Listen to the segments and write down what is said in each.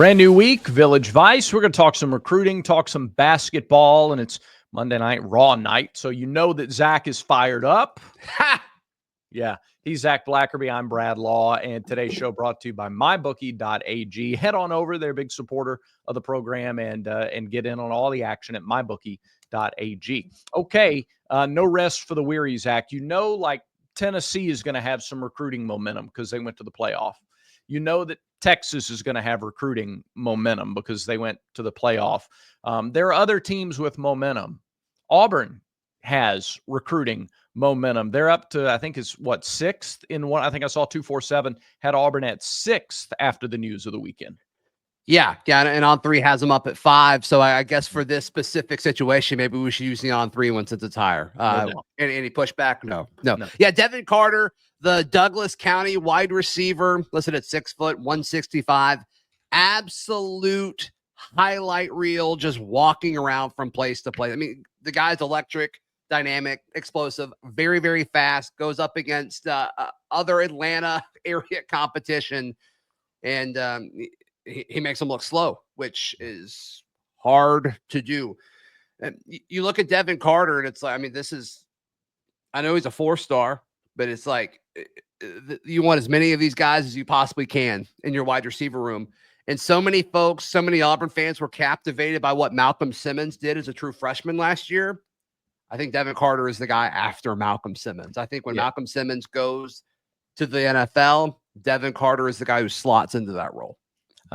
Brand new week, Village Vice. We're going to talk some recruiting, talk some basketball, and it's Monday night, Raw night. So you know that Zach is fired up. Ha! Yeah, he's Zach Blackerby. I'm Brad Law, and today's show brought to you by mybookie.ag. Head on over. They're a big supporter of the program and get in on all the action at mybookie.ag. Okay, no rest for the weary, Zach. You know, like Tennessee is going to have some recruiting momentum because they went to the playoff. You know that Texas is going to have recruiting momentum because they went to the playoff. There are other teams with momentum. Auburn has recruiting momentum. They're up to, I think it's sixth in one. I think I saw 247 had Auburn at sixth after the news of the weekend. Yeah, and On3 has them up at 5. So I guess for this specific situation, maybe we should use the On3 one since it's higher. Any pushback? No. Yeah, Devin Carter, the Douglas County wide receiver, listed at 6 foot, 165. Absolute highlight reel, just walking around from place to place. I mean, the guy's electric, dynamic, explosive, very, very fast, goes up against other Atlanta area competition, and he makes them look slow, which is hard to do. And you look at Devin Carter, and it's like, I mean, I know he's a 4-star, but it's like you want as many of these guys as you possibly can in your wide receiver room. And so many folks, so many Auburn fans were captivated by what Malcolm Simmons did as a true freshman last year. I think Devin Carter is the guy after Malcolm Simmons. I think when Malcolm Simmons goes to the NFL, Devin Carter is the guy who slots into that role.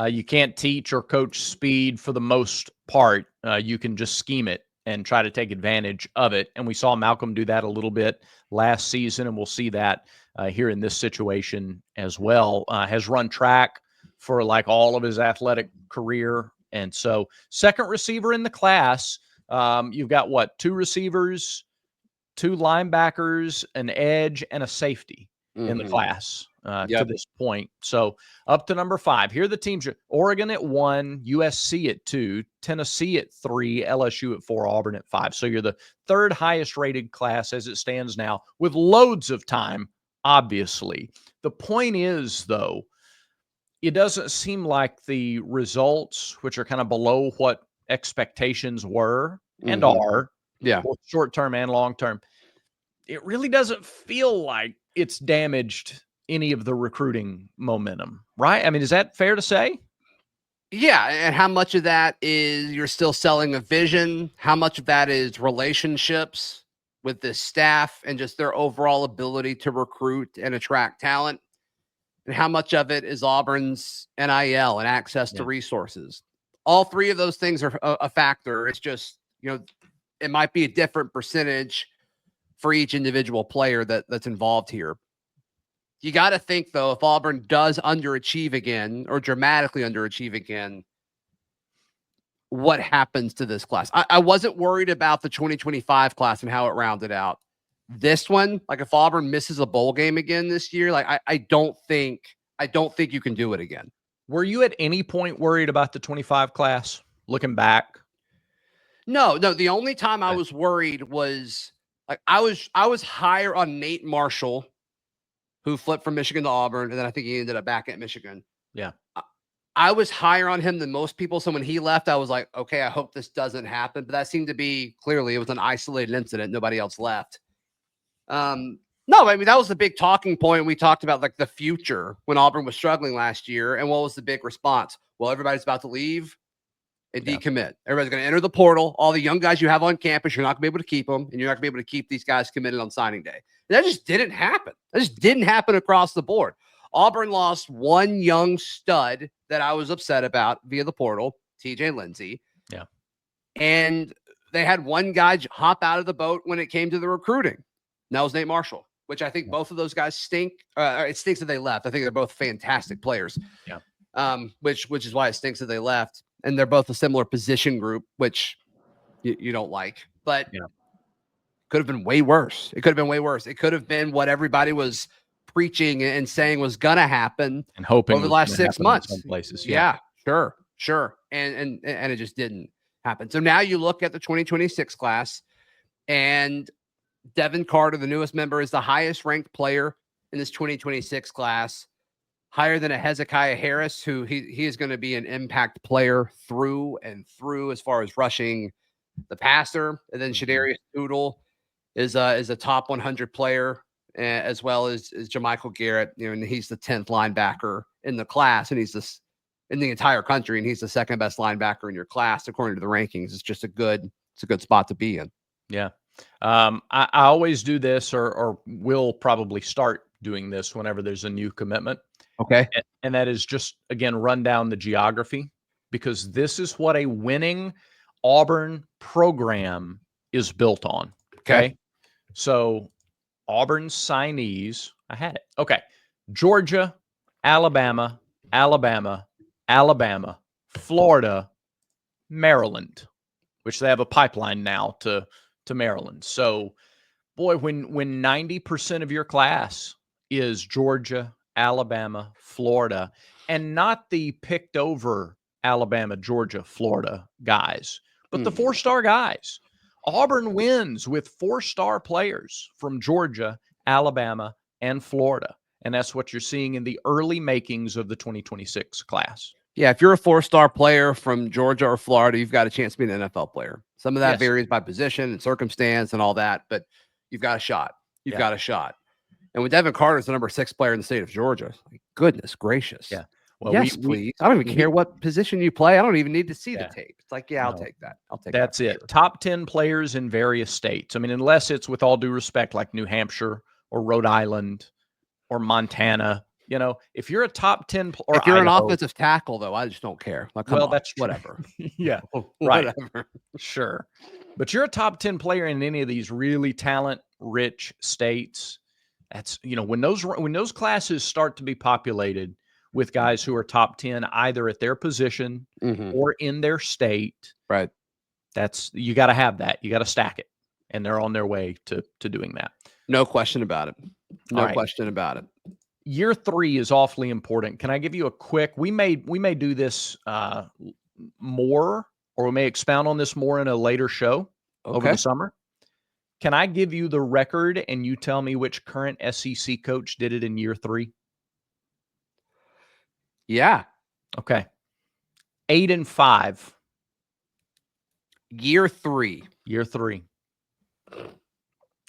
You can't teach or coach speed for the most part. You can just scheme it and try to take advantage of it. And we saw Malcolm do that a little bit last season, and we'll see that here in this situation as well. Has run track for like all of his athletic career. And so second receiver in the class, you've got 2 receivers, 2 linebackers, an edge, and a safety in the class to this point. So up to number 5. Here are the teams: Oregon at 1, USC at 2, Tennessee at 3, LSU at 4, Auburn at 5. So you're the 3rd highest rated class as it stands now, with loads of time, obviously. The point is, though, it doesn't seem like the results, which are kind of below what expectations were and are, both short-term and long-term, it really doesn't feel like it's damaged any of the recruiting momentum, right? I mean, is that fair to say? Yeah, and how much of that is you're still selling a vision? How much of that is relationships with the staff and just their overall ability to recruit and attract talent? And how much of it is Auburn's NIL and access to resources? All 3 of those things are a factor. It's just, it might be a different percentage for each individual player that's involved here. You got to think, though, if Auburn does underachieve again or dramatically underachieve again, what happens to this class? I wasn't worried about the 2025 class and how it rounded out. This one, like if Auburn misses a bowl game again this year, like I don't think you can do it again. Were you at any point worried about the 25 class looking back? No. The only time I was worried was like I was higher on Nate Marshall, who flipped from Michigan to Auburn, and then I think he ended up back at Michigan. Yeah. I was higher on him than most people. So when he left, I was like, okay, I hope this doesn't happen. But that seemed to be clearly it was an isolated incident. Nobody else left. No, I mean, that was the big talking point. We talked about like the future when Auburn was struggling last year. And what was the big response? Well, everybody's about to leave and decommit. Everybody's going to enter the portal. All the young guys you have on campus, you're not going to be able to keep them, and you're not going to be able to keep these guys committed on signing day. And that just didn't happen. That just didn't happen across the board. Auburn lost one young stud that I was upset about via the portal, TJ Lindsey. Yeah. And they had one guy hop out of the boat when it came to the recruiting. And that was Nate Marshall, which I think both of those guys stink. It stinks that they left. I think they're both fantastic players. Yeah. Which is why it stinks that they left. And they're both a similar position group, which you don't like. But could have been way worse. It could have been way worse. It could have been what everybody was preaching and saying was going to happen and hoping over the last 6 months. In some places. Yeah, sure. And it just didn't happen. So now you look at the 2026 class, and Devin Carter, the newest member, is the highest ranked player in this 2026 class. higher than a Hezekiah Harris, who he is going to be an impact player through and through as far as rushing the passer. And then Shadarius Tootle is a top 100 player, as well as Jermichael Garrett. And he's the 10th linebacker in the class, and he's this in the entire country, and he's the second best linebacker in your class according to the rankings. It's just a good spot to be in. Yeah. I always do this, or will probably start doing this whenever there's a new commitment. Okay. And that is just, again, run down the geography, because this is what a winning Auburn program is built on. Okay. So Auburn signees, I had it. Okay. Georgia, Alabama, Florida, Maryland, which they have a pipeline now to Maryland. So, boy, when 90% of your class is Georgia, Alabama, Florida, and not the picked over Alabama, Georgia, Florida guys, but the 4-star guys. Auburn wins with 4-star players from Georgia, Alabama, and Florida. And that's what you're seeing in the early makings of the 2026 class. Yeah, if you're a 4-star player from Georgia or Florida, you've got a chance to be an NFL player. Some of that varies by position and circumstance and all that, but you've got a shot. You've got a shot. And when Devin Carter is the number 6 player in the state of Georgia, like, goodness gracious. Yeah. Well, yes, please. I don't even care what position you play. I don't even need to see the tape. It's like, I'll take that. I'll take that. That's it. Sure. Top 10 players in various states. I mean, unless it's, with all due respect, like New Hampshire or Rhode Island or Montana. If you're a top 10 or if you're an offensive tackle, though, I just don't care. Like, well, that's true. Whatever. Yeah, right. Whatever. Sure. But you're a top 10 player in any of these really talent-rich states. That's, when those classes start to be populated with guys who are top 10, either at their position or in their state. Right. You got to have that. You got to stack it. And they're on their way to doing that. No question about it. No question about it. Year 3 is awfully important. Can I give you a quick? We may do this more, or we may expound on this more in a later show over the summer. Can I give you the record and you tell me which current SEC coach did it in year 3? Yeah. Okay. 8-5. Year 3. Year 3.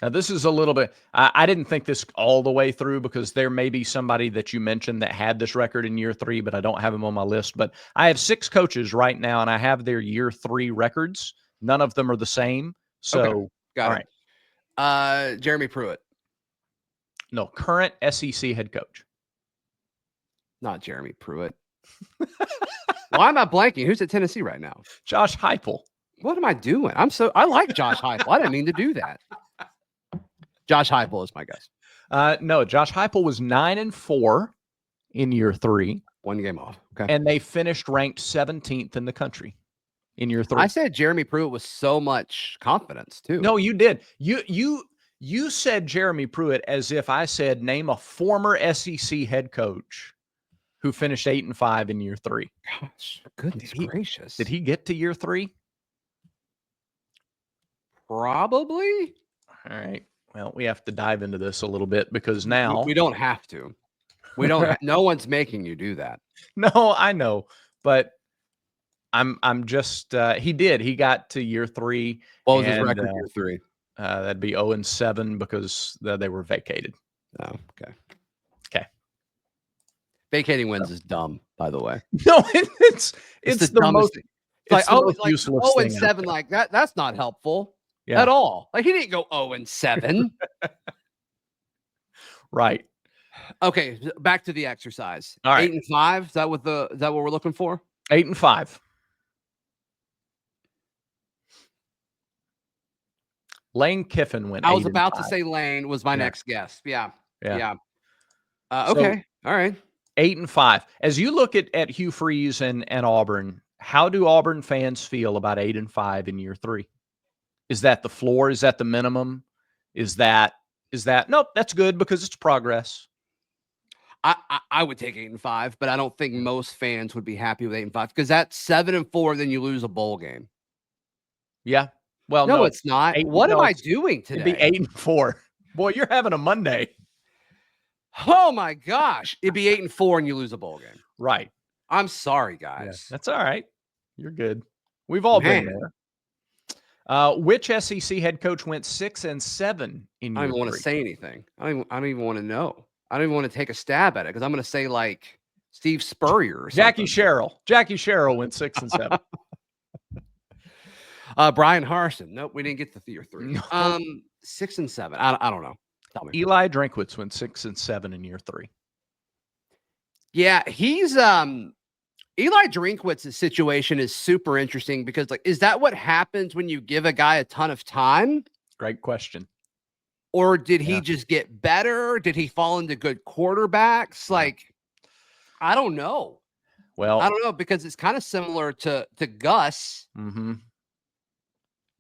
Now, this is a little bit, I didn't think this all the way through, because there may be somebody that you mentioned that had this record in year 3, but I don't have him on my list. But I have 6 coaches right now, and I have their year 3 records. None of them are the same. So, got it. Jeremy Pruitt. No, current SEC head coach. Not Jeremy Pruitt. Why am I blanking? Who's at Tennessee right now? Josh Heupel. What am I doing? I like Josh Heupel. I didn't mean to do that. Josh Heupel is my guess. No, Josh Heupel was 9-4 in year 3. 1 game off. Okay. And they finished ranked 17th in the country in year 3. I said Jeremy Pruitt with so much confidence too. No, you did. You said Jeremy Pruitt as if I said name a former SEC head coach who finished 8-5 in year 3. Gosh, goodness gracious. Did he get to year 3? Probably. All right. Well, we have to dive into this a little bit, because now we don't have to. We don't. No one's making you do that. No, I know, but I'm just. He did. He got to year 3. What was his record? Year 3. That'd be 0-7 because they were vacated. Oh, okay. Okay. Vacating wins is dumb, by the way. No, it's the most. Thing. It's like, useless 0-7 like that. That's not helpful. Yeah. At all. Like, he didn't go 0-7. Right. Okay, back to the exercise. All right. 8-5. Is that what we're looking for? 8-5. Lane Kiffin went. I was about to say Lane was my next guess. Yeah. Okay. So, all right. 8-5. As you look at Hugh Freeze and Auburn, how do Auburn fans feel about 8-5 in year 3? Is that the floor? Is that the minimum? Is that nope, that's good because it's progress. I would take 8-5, but I don't think most fans would be happy with 8-5, because that's 7-4, then you lose a bowl game. Yeah. Well, no, it's not. What am I doing today? It'd be 8-4. Boy, you're having a Monday. Oh my gosh. It'd be 8-4 and you lose a bowl game. Right. I'm sorry, Yeah, guys. that's all right. You're good. We've all been there. Which SEC head coach went 6-7 in I year don't even want to 3? say anything. I don't even want to know. I don't even want to take a stab at it because I'm going to say like Steve Spurrier or Jackie something. Sherrill. Jackie Sherrill went 6-7. Brian Harsin. Nope, we didn't get the year 3. No. 6-7. I don't know. Tell me. Eli Drinkwitz went 6-7 in year 3. Yeah, he's Eli Drinkwitz's situation is super interesting because, like, is that what happens when you give a guy a ton of time? Great question. Or did he just get better? Did he fall into good quarterbacks? Like, I don't know. Well, I don't know because it's kind of similar to Gus. Mm-hmm.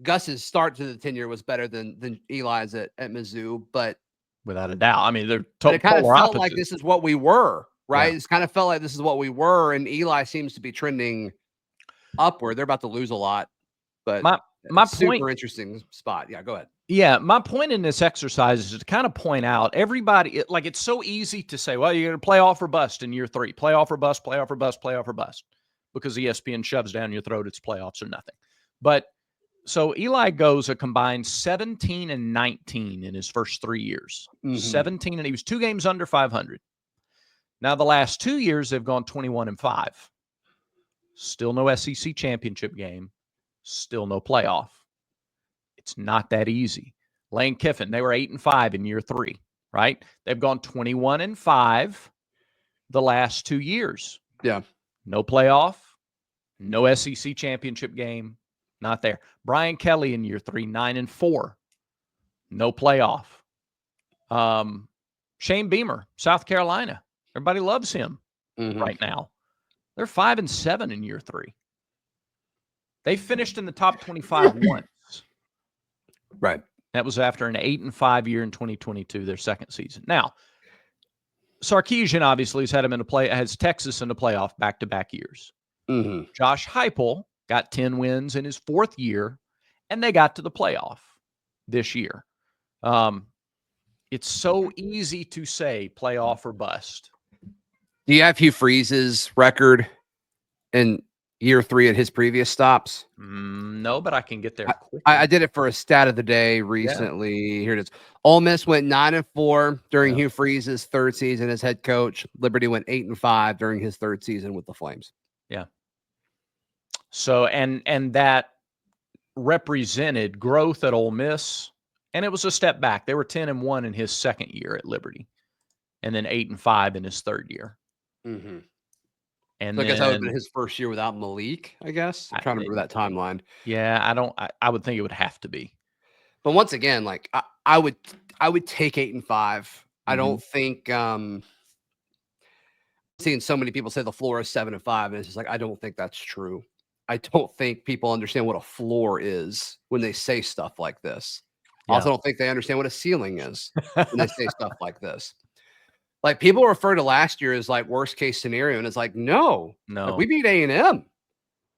Gus's start to the tenure was better than Eli's at Mizzou, but without a doubt. I mean, they're it kind of polar felt opposites. like this is what we were, right? Yeah. It's kind of felt like this is what we were, and Eli seems to be trending upward. They're about to lose a lot, but my super point, interesting spot. Yeah, go ahead. Yeah, my point in this exercise is to kind of point out everybody. It's so easy to say, well, you're going to play off or bust in year 3, play off or bust, play off or bust, play off or bust, because ESPN shoves down your throat it's playoffs or nothing. But so Eli goes a combined 17-19 in his first 3 years. 17, and he was 2 games under 500. Now the last 2 years they've gone 21-5. Still no SEC championship game. Still no playoff. It's not that easy. Lane Kiffin, they were 8-5 in year 3, right? They've gone 21-5 the last 2 years. Yeah. No playoff, no SEC championship game, not there. Brian Kelly in year 3, 9-4, no playoff. Shane Beamer, South Carolina. Everybody loves him right now. They're 5-7 in year 3. They finished in the top 25 once. Right. That was after an 8-5 year in 2022, their second season. Now, Sarkisian obviously has Texas in the playoff back-to-back years. Josh Heupel got 10 wins in his 4th year, and they got to the playoff this year. It's so easy to say playoff or bust. Do you have Hugh Freeze's record in year 3 at his previous stops? No, but I can get there quickly. I did it for a stat of the day recently. Yeah. Here it is. Ole Miss went 9-4 during Hugh Freeze's 3rd season as head coach. Liberty went 8-5 during his 3rd season with the Flames. Yeah. So and that represented growth at Ole Miss, and it was a step back. They were 10-1 in his 2nd year at Liberty, and then 8-5 in his 3rd year. And so I guess that would have been his first year without Malik, I guess. I'm trying to remember that timeline. Yeah, I would think it would have to be. But once again, like I would take 8-5. I don't think seeing so many people say the floor is 7-5, and it's just like I don't think that's true. I don't think people understand what a floor is when they say stuff like this. I also don't think they understand what a ceiling is when they say stuff like this. Like people refer to last year as like worst case scenario, and it's like no, like, we beat A&M.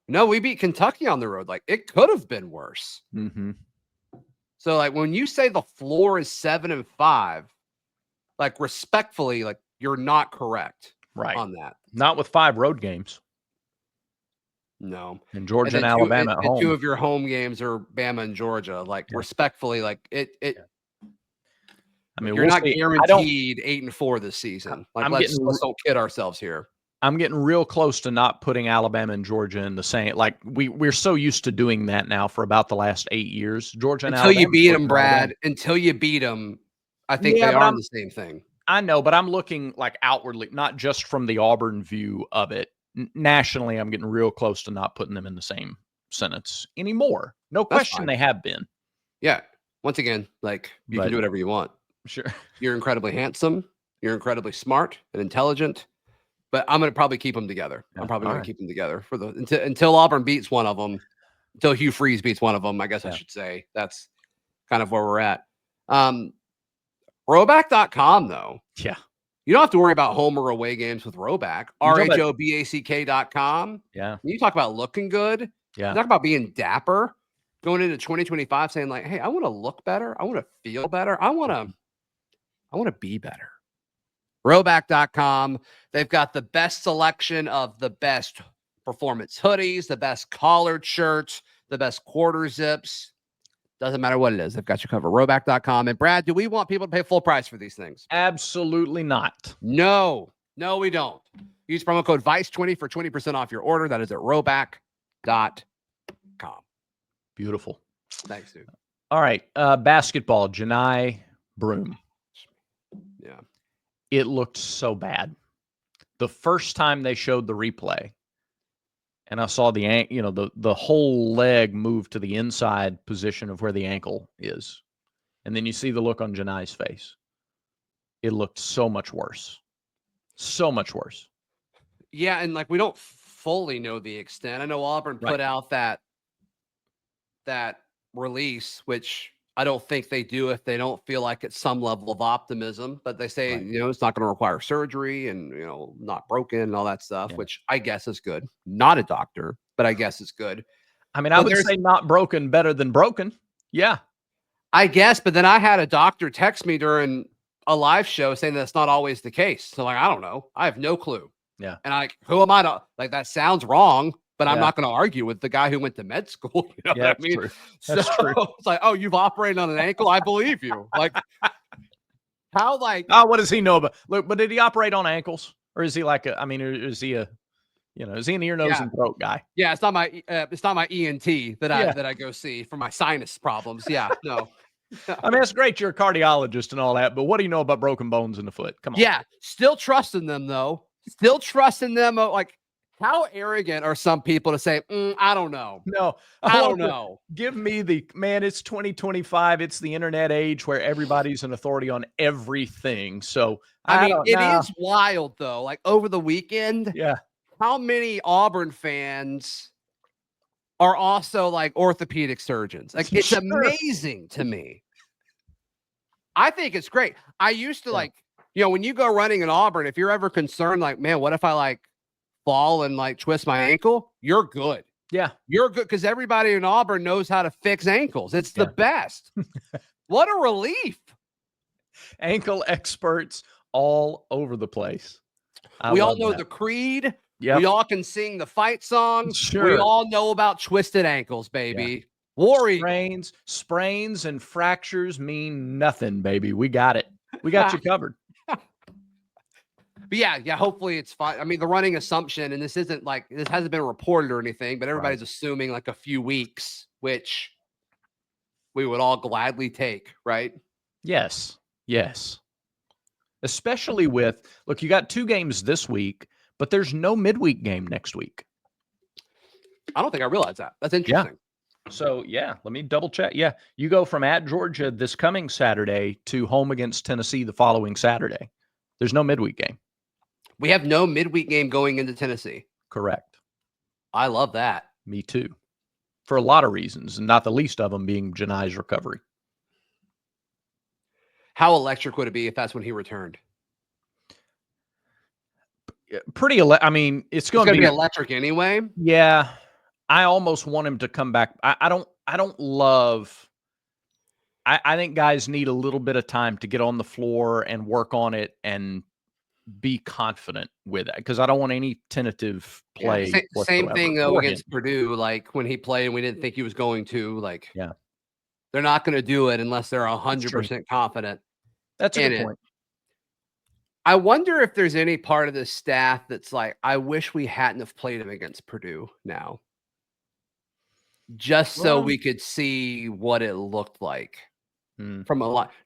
No, we beat Kentucky on the road. Like it could have been worse. So like when you say the floor is 7-5, like respectfully, like you're not correct on that. Not with 5 road games. No. And Georgia and Alabama at home. 2 of your home games are Bama and Georgia. Like respectfully, like it. I mean, you're not guaranteed 8-4 this season. Like let's don't kid ourselves here. I'm getting real close to not putting Alabama and Georgia in the same. Like we're so used to doing that now for about the last 8 years. Georgia and Alabama. Until you beat them, Brad. Alabama. Until you beat them, I think they are the same thing. I know, but I'm looking like outwardly, not just from the Auburn view of it. Nationally, I'm getting real close to not putting them in the same sentence anymore. No question they have been. Yeah. Once again, like you can do whatever you want. Sure. You're incredibly handsome. You're incredibly smart and intelligent. But I'm going to probably keep them together. I'm probably going to keep them together for until Auburn beats one of them, until Hugh Freeze beats one of them. I guess I should say that's kind of where we're at. Rhoback.com though. Yeah. You don't have to worry about home or away games with Rhoback. RHOBACK.com. Yeah. You talk about looking good. Yeah. You talk about being dapper. Going into 2025 saying like, hey, I want to look better. I want to feel better. I want to be better. Rhoback.com. They've got the best selection of the best performance hoodies, the best collared shirts, the best quarter zips. Doesn't matter what it is. They've got you covered. Rhoback.com. And Brad, do we want people to pay full price for these things? Absolutely not. No, we don't. Use promo code VICE20 for 20% off your order. That is at Rhoback.com. Beautiful. Thanks, dude. All right. Basketball, Janai Broome. Yeah. It looked so bad. The first time they showed the replay, and I saw the whole leg move to the inside position of where the ankle is. And then you see the look on Janai's face. It looked so much worse. So much worse. Yeah, and like we don't fully know the extent. I know Auburn put out that release, which I don't think they do if they don't feel like it's some level of optimism, but they say, it's not going to require surgery and, not broken and all that stuff, which I guess is good. Not a doctor, but I guess it's good. I mean, I would say not broken better than broken. Yeah. I guess, but then I had a doctor text me during a live show saying that's not always the case. So like, I don't know. I have no clue. Yeah. And who am I to that sounds wrong, but I'm not going to argue with the guy who went to med school. You know what I mean? True. That's true. It's like, oh, you've operated on an ankle. I believe you. Like how what does he know about? Look, but did he operate on ankles or is he is he is he an ear, nose and throat guy? Yeah. It's not my ENT that I go see for my sinus problems. Yeah. No. I mean, it's great you're a cardiologist and all that, but what do you know about broken bones in the foot? Come on. Yeah. Still trusting them though. Still trusting them. Like, how arrogant are some people to say, I don't know. No, I don't know. Give me it's 2025. It's the internet age where everybody's an authority on everything. So I mean, it is wild though. Like over the weekend, how many Auburn fans are also like orthopedic surgeons? Like it's amazing to me. I think it's great. I used to when you go running in Auburn, if you're ever concerned, like, man, what if I fall and twist my ankle? You're good. Yeah. You're good because everybody in Auburn knows how to fix ankles. It's the best. What a relief. Ankle experts all over the place. We all know the creed. Yep. We all can sing the fight song. Sure. We all know about twisted ankles, baby. Sprains and fractures mean nothing, baby. We got it. We got you covered. But yeah, hopefully it's fine. I mean, the running assumption, and this hasn't been reported or anything, but everybody's assuming like a few weeks, which we would all gladly take, right? Yes. Especially look, you got 2 games this week, but there's no midweek game next week. I don't think I realized that. That's interesting. Yeah. So let me double check. Yeah. You go from at Georgia this coming Saturday to home against Tennessee the following Saturday. There's no midweek game. We have no midweek game going into Tennessee. Correct. I love that. Me too. For a lot of reasons, and not the least of them being Janai's recovery. How electric would it be if that's when he returned? I mean, it's going to be electric anyway. Yeah. I almost want him to come back. I don't love. I think guys need a little bit of time to get on the floor and work on it and be confident with it because I don't want any tentative play. Yeah, same thing though against Purdue. Like when he played and we didn't think he was going to. They're not going to do it unless they're 100% confident. That's a good point. I wonder if there's any part of the staff that's like, I wish we hadn't have played him against Purdue now, just so we could see what it looked like from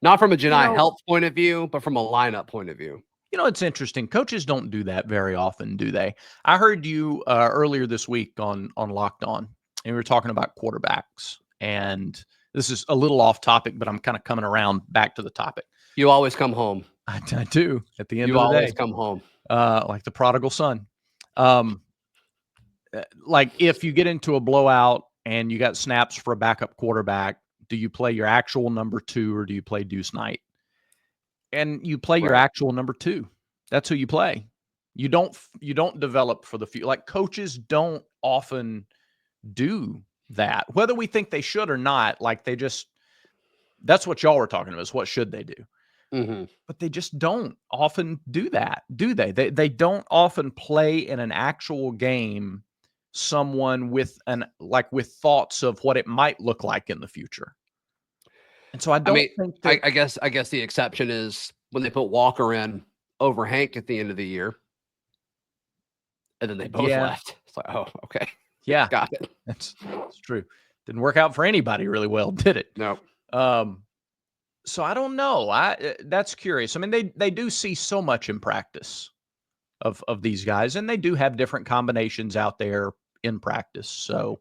not from a Janai health point of view, but from a lineup point of view. It's interesting. Coaches don't do that very often, do they? I heard you earlier this week on Locked On, and we were talking about quarterbacks. And this is a little off topic, but I'm kind of coming around back to the topic. You always come home. I do. At the end of the day, you always come home, like the prodigal son. Like if you get into a blowout and you got snaps for a backup quarterback, do you play your actual number 2 or do you play Deuce Knight? And you play your actual number 2. That's who you play. You don't develop for the future. Like coaches don't often do that, whether we think they should or not. Like that's what y'all were talking about is what should they do? But they just don't often do that, do they? They don't often play in an actual game someone with with thoughts of what it might look like in the future. And so I don't think that I guess the exception is when they put Walker in over Hank at the end of the year. And then they both left. It's like, oh, okay. Yeah. Got it. That's true. Didn't work out for anybody really well, did it? No. So I don't know. That's curious. I mean, they do see so much in practice of these guys, and they do have different combinations out there in practice. So,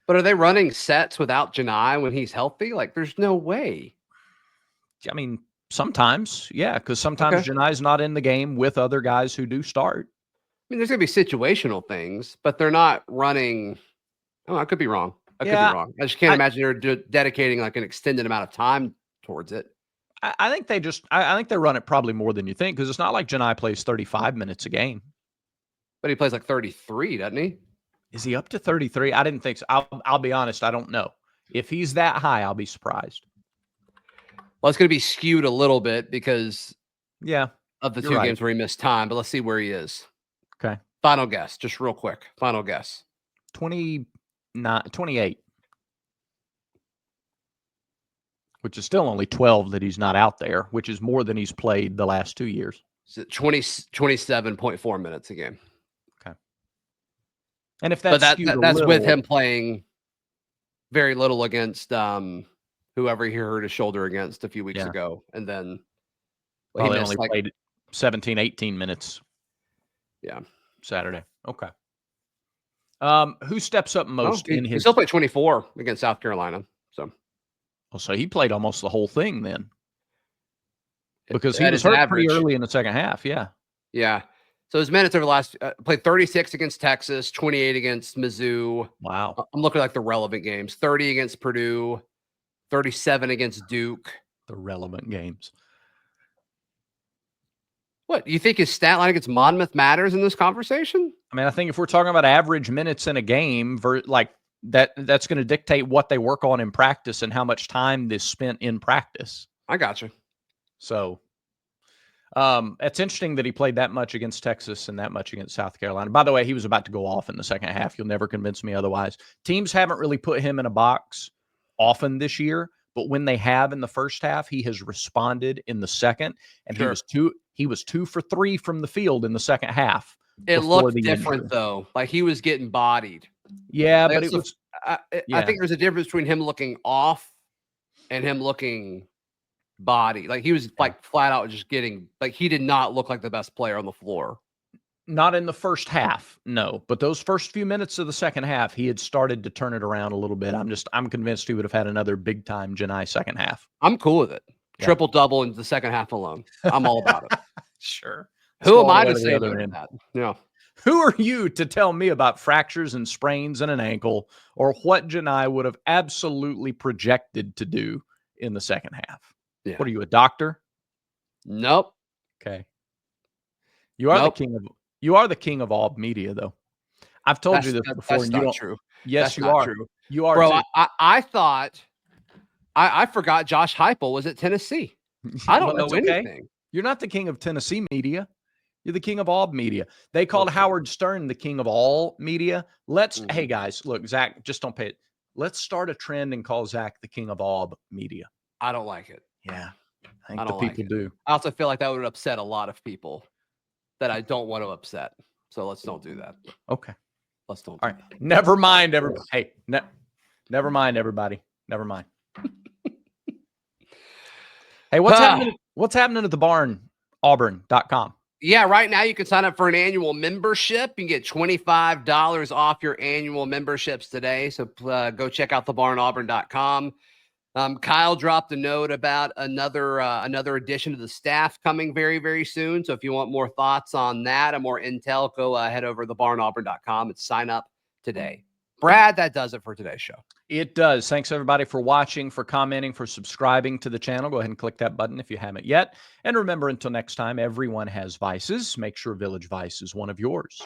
but are they running sets without Janai when he's healthy? Like, there's no way. I mean, sometimes, yeah, because sometimes Janai's not in the game with other guys who do start. I mean, there's gonna be situational things, but they're not running. Oh, I could be wrong. I could be wrong. I just can't imagine they're dedicating like an extended amount of time towards it. I think they just, I think they run it probably more than you think, because it's not like Janai plays 35 minutes a game. But he plays like 33, doesn't he? Is he up to 33? I didn't think so. I'll be honest, I don't know. If he's that high, I'll be surprised. Well, it's going to be skewed a little bit because of the two right. games where he missed time, but let's see where he is. Okay. Final guess, just real quick. Final guess. 28. Which is still only 12 that he's not out there, which is more than he's played the last 2 years. So 27.4 minutes a game. Okay. And if that's with him playing very little against whoever he hurt his shoulder against a few weeks ago. And then he only played 17, 18 minutes. Yeah. Saturday. Okay. Who steps up most in his? He still played 24 against South Carolina. So he played almost the whole thing then, because he was hurt pretty early in the second half. Yeah. Yeah. So his minutes over the last played 36 against Texas, 28 against Mizzou. Wow. I'm looking like the relevant games. 30 against Purdue, 37 against Duke. The relevant games. What, you think his stat line against Monmouth matters in this conversation? I mean, I think if we're talking about average minutes in a game, that's going to dictate what they work on in practice and how much time is spent in practice. I got you. So it's interesting that he played that much against Texas and that much against South Carolina. By the way, he was about to go off in the second half. You'll never convince me otherwise. Teams haven't really put him in a box often this year, but when they have in the first half, he has responded in the second, and he was 2 for 3 from the field in the second half. It looked different though. Like he was getting bodied. Yeah, but it was. I think there's a difference between him looking off and him looking body. Like he was like flat out just getting, like he did not look like the best player on the floor. Not in the first half, no. But those first few minutes of the second half, he had started to turn it around a little bit. I'm convinced he would have had another big time Janai second half. I'm cool with it. Yeah. Triple double in the second half alone. I'm all about it. Sure. Who am I to say that? Yeah. Who are you to tell me about fractures and sprains in an ankle or what Janai would have absolutely projected to do in the second half? Yeah. What are you, a doctor? Nope. Okay. You are the king of all media, though. I've told you this before. That's not true. Yes, you are. True. You are. Bro, I thought I forgot Josh Heupel was at Tennessee. I don't know anything. Okay. You're not the king of Tennessee media. You're the king of all media. They called Howard Stern the king of all media. Hey guys, look, Zach, just don't pay it. Let's start a trend and call Zach the king of all media. I don't like it. Yeah, I think the people do. I also feel like that would upset a lot of people that I don't want to upset. So let's don't do that. Okay. Let's don't. All right. Never mind, everybody. Hey, never mind, everybody. Never mind. Hey, what's happening at the barn, Auburn.com? Yeah, right now you can sign up for an annual membership. You can get $25 off your annual memberships today. So go check out thebarnauburn.com. Kyle dropped a note about another addition to the staff coming very, very soon. So if you want more thoughts on that and more intel, go head over to thebarnauburn.com and sign up today. Brad, that does it for today's show. It does. Thanks, everybody, for watching, for commenting, for subscribing to the channel. Go ahead and click that button if you haven't yet. And remember, until next time, everyone has vices. Make sure Village Vice is one of yours.